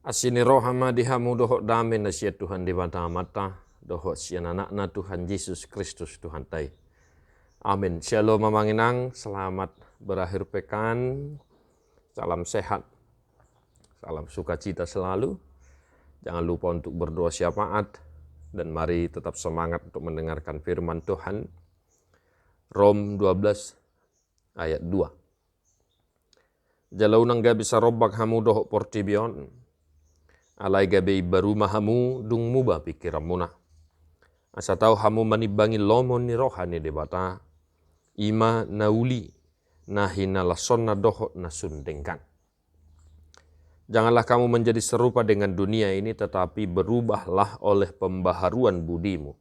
Asini rohama dihamu dohok dame nasiat Tuhan di mata dohok sian anakna Tuhan Yesus Kristus Tuhan tai. Amin. Shalom mamanginang, selamat berakhir pekan. Salam sehat. Salam sukacita selalu. Jangan lupa untuk berdoa syafaat dan mari tetap semangat untuk mendengarkan firman Tuhan. Rom 12 ayat 2. Jalau nangga bisa robak hamu dohok portibion. Alai gabe baru mahamu dung muba pikiramuna. Asa tahu hamu manibangi lomon ni rohani debata. Ima nauli nahina lasonna doho nasundengkan. Janganlah kamu menjadi serupa dengan dunia ini, tetapi berubahlah oleh pembaharuan budimu.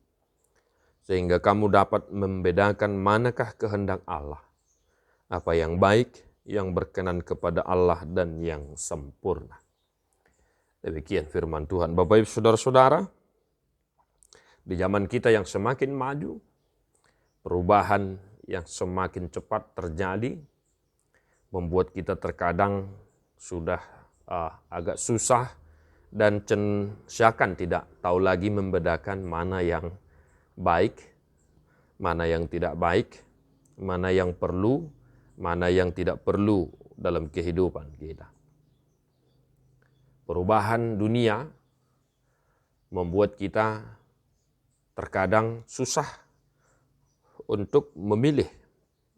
Sehingga kamu dapat membedakan manakah kehendak Allah. Apa yang baik, yang berkenan kepada Allah dan yang sempurna. Demikian firman Tuhan. Bapak Ibu Saudara-saudara, di zaman kita yang semakin maju, perubahan yang semakin cepat terjadi, membuat kita terkadang sudah agak susah dan seakan tidak tahu lagi membedakan mana yang baik, mana yang tidak baik, mana yang perlu, mana yang tidak perlu dalam kehidupan kita. Perubahan dunia membuat kita terkadang susah untuk memilih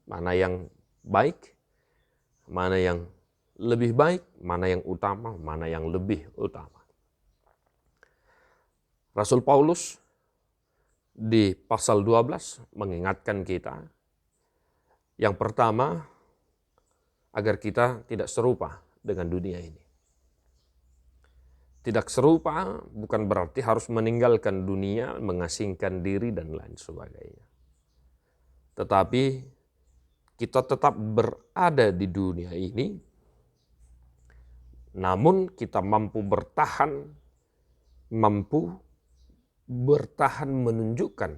mana yang baik, mana yang lebih baik, mana yang utama, mana yang lebih utama. Rasul Paulus di pasal 12 mengingatkan kita, yang pertama, agar kita tidak serupa dengan dunia ini. Tidak serupa bukan berarti harus meninggalkan dunia, mengasingkan diri dan lain sebagainya. Tetapi kita tetap berada di dunia ini, namun kita mampu bertahan menunjukkan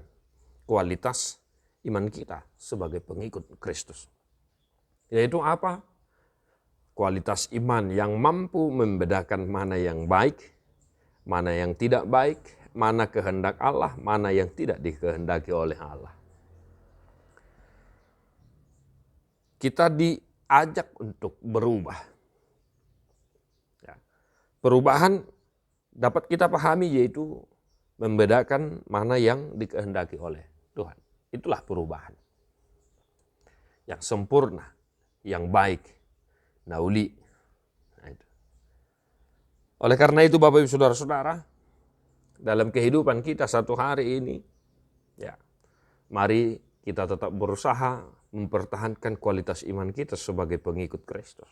kualitas iman kita sebagai pengikut Kristus. Yaitu apa? Kualitas iman yang mampu membedakan mana yang baik, mana yang tidak baik, mana kehendak Allah, mana yang tidak dikehendaki oleh Allah. Kita diajak untuk berubah. Perubahan dapat kita pahami yaitu membedakan mana yang dikehendaki oleh Tuhan. Itulah perubahan. Yang sempurna, yang baik. Nauli. Oleh karena itu Bapak Ibu Saudara-saudara, dalam kehidupan kita satu hari ini, mari kita tetap berusaha mempertahankan kualitas iman kita sebagai pengikut Kristus.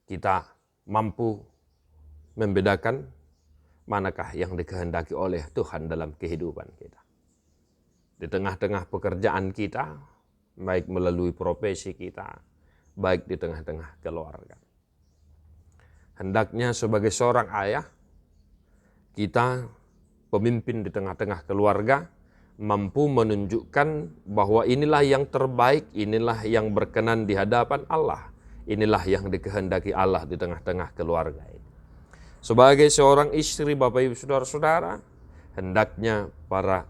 Kita mampu membedakan manakah yang dikehendaki oleh Tuhan dalam kehidupan kita. Di tengah-tengah pekerjaan kita, baik melalui profesi kita, baik di tengah-tengah keluarga. Hendaknya sebagai seorang ayah, kita pemimpin di tengah-tengah keluarga, mampu menunjukkan bahwa inilah yang terbaik, inilah yang berkenan di hadapan Allah, inilah yang dikehendaki Allah di tengah-tengah keluarga ini. Sebagai seorang istri, Bapak Ibu Saudara-saudara, hendaknya para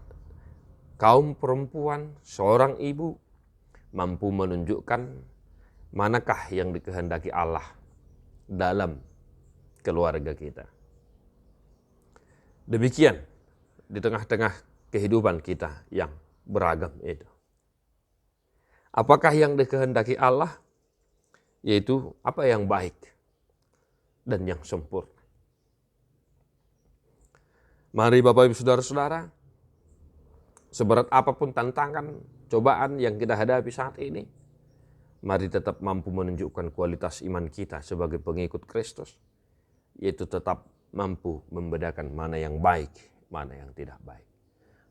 kaum perempuan, seorang ibu, mampu menunjukkan manakah yang dikehendaki Allah dalam keluarga kita. Demikian di tengah-tengah kehidupan kita yang beragam itu. Apakah yang dikehendaki Allah? Yaitu apa yang baik dan yang sempurna. Mari Bapak Ibu Saudara-saudara, seberat apapun tantangan, cobaan yang kita hadapi saat ini, mari tetap mampu menunjukkan kualitas iman kita sebagai pengikut Kristus, yaitu tetap mampu membedakan mana yang baik, mana yang tidak baik.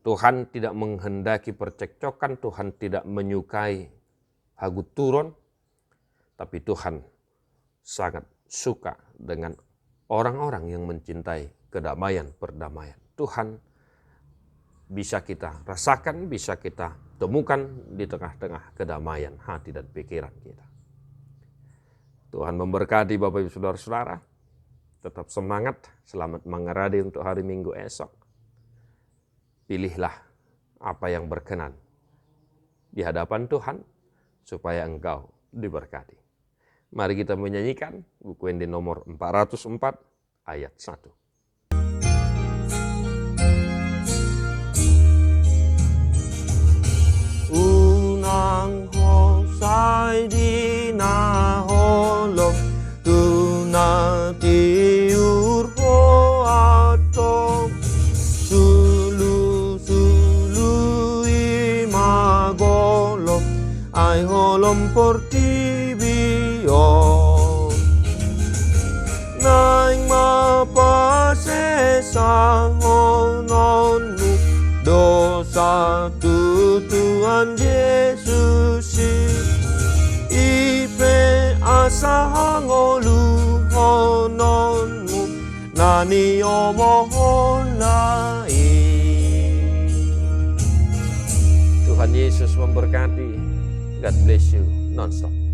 Tuhan tidak menghendaki percekcokan, Tuhan tidak menyukai hagut turun, tapi Tuhan sangat suka dengan orang-orang yang mencintai kedamaian, perdamaian. Tuhan bisa kita rasakan, bisa kita temukan di tengah-tengah kedamaian hati dan pikiran kita. Tuhan memberkati Bapak Ibu Saudara-saudara. Tetap semangat, selamat mengeradi untuk hari Minggu esok. Pilihlah apa yang berkenan di hadapan Tuhan supaya engkau diberkati. Mari kita menyanyikan buku Ende nomor 404 ayat 1. Unang hosai di naholok tuna tiur ho atom sulu imagolok ai holom portibio naing mapasesa hononmu dosa Tuhan Yesus ipe asahangolu hononmu nani omohon lain. Tuhan Yesus memberkati. God bless you non-stop.